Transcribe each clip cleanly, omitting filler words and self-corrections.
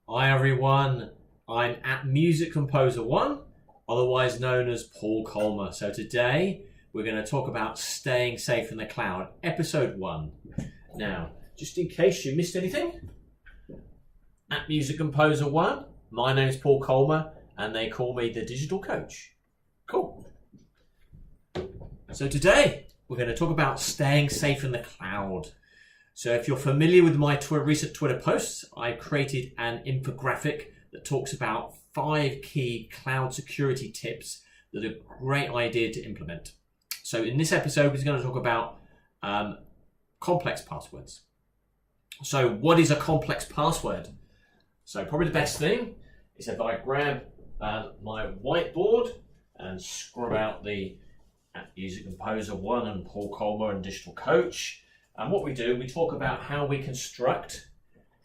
Hi everyone, I'm at Music Composer 1, otherwise known as Paul Colmer. So today we're going to talk about staying safe in the cloud, episode 1. Now, just in case you missed anything, at Music Composer 1, my name's Paul Colmer and they call me the Digital Coach. Cool. So today we're going to talk about staying safe in the cloud. So if you're familiar with my recent Twitter posts, I created an infographic that talks about 5 key cloud security tips that are a great idea to implement. So in this episode, we're going to talk about complex passwords. So what is a complex password? So probably the best thing is if I grab my whiteboard and scrub out the Music Composer 1 and Paul Colmer and Digital Coach. And what we do, we talk about how we construct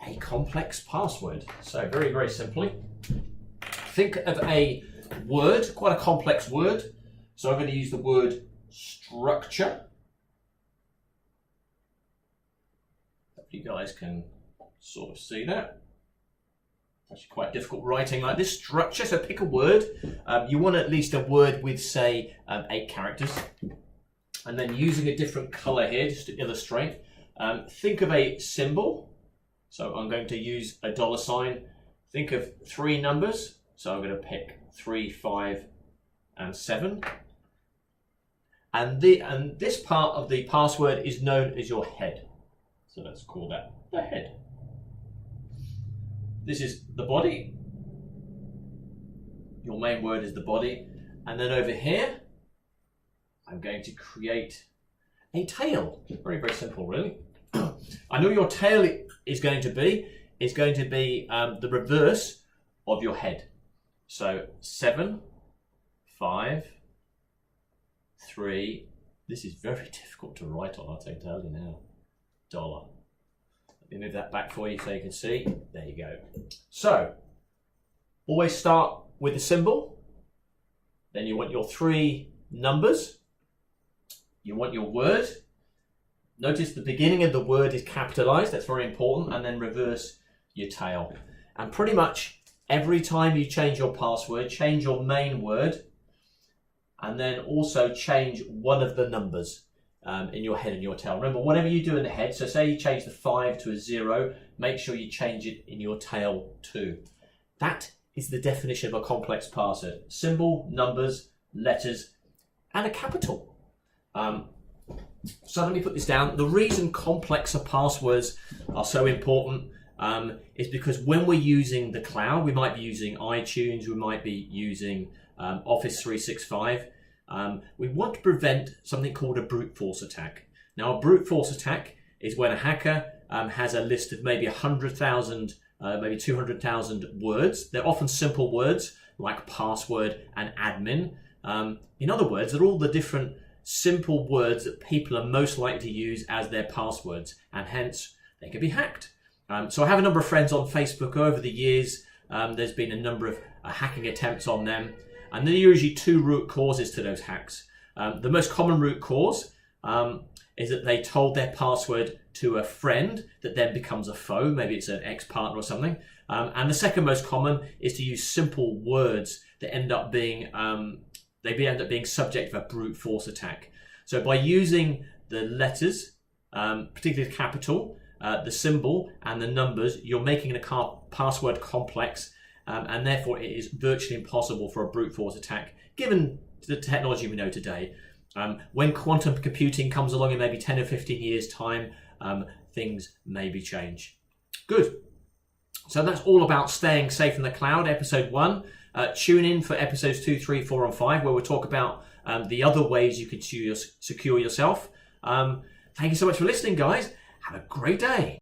a complex password. So very, very simply, think of a word, quite a complex word. So I'm going to use the word structure. Hope you guys can sort of see that. It's actually quite difficult writing like this. Structure, so pick a word. You want at least a word with, say, 8 characters. And then using a different color here just to illustrate, think of a symbol. So I'm going to use a $sign. Think of 3 numbers. So I'm going to pick 3, 5, and 7. And this part of the password is known as your head. So let's call that the head. This is the body. Your main word is the body. And then over here, I'm going to create a tail. Very, very simple, really. I know your tail is going to be the reverse of your head. So 7, 5, 3. This is very difficult to write on, I'll tell you now. $. Let me move that back for you so you can see. There you go. So always start with the symbol. Then you want your 3 numbers. You want your word. Notice the beginning of the word is capitalized. That's very important. And then reverse your tail. And pretty much every time you change your password, change your main word. And then also change one of the numbers in your head and your tail. Remember, whatever you do in the head, so say you change the 5 to a 0, make sure you change it in your tail too. That is the definition of a complex password. Symbol, numbers, letters, and a capital. So let me put this down. The reason complex passwords are so important is because when we're using the cloud, we might be using iTunes, we might be using Office 365. We want to prevent something called a brute force attack. Now, a brute force attack is when a hacker has a list of maybe 100,000, maybe 200,000 words. They're often simple words like password and admin. In other words, they're all the different simple words that people are most likely to use as their passwords, and hence they can be hacked. So I have a number of friends on Facebook over the years. There's been a number of hacking attempts on them, and there are usually 2 root causes to those hacks. The most common root cause is that they told their password to a friend that then becomes a foe. Maybe it's an ex-partner or something. And the second most common is to use simple words that end up being subject of a brute force attack. So by using the letters, particularly the capital, the symbol, and the numbers, you're making a password complex, and therefore it is virtually impossible for a brute force attack, given the technology we know today. When quantum computing comes along in maybe 10 or 15 years' time, things maybe change. Good. So that's all about staying safe in the cloud, episode 1. Tune in for episodes 2, 3, 4, and 5, where we'll talk about the other ways you can secure yourself. Thank you so much for listening, guys. Have a great day.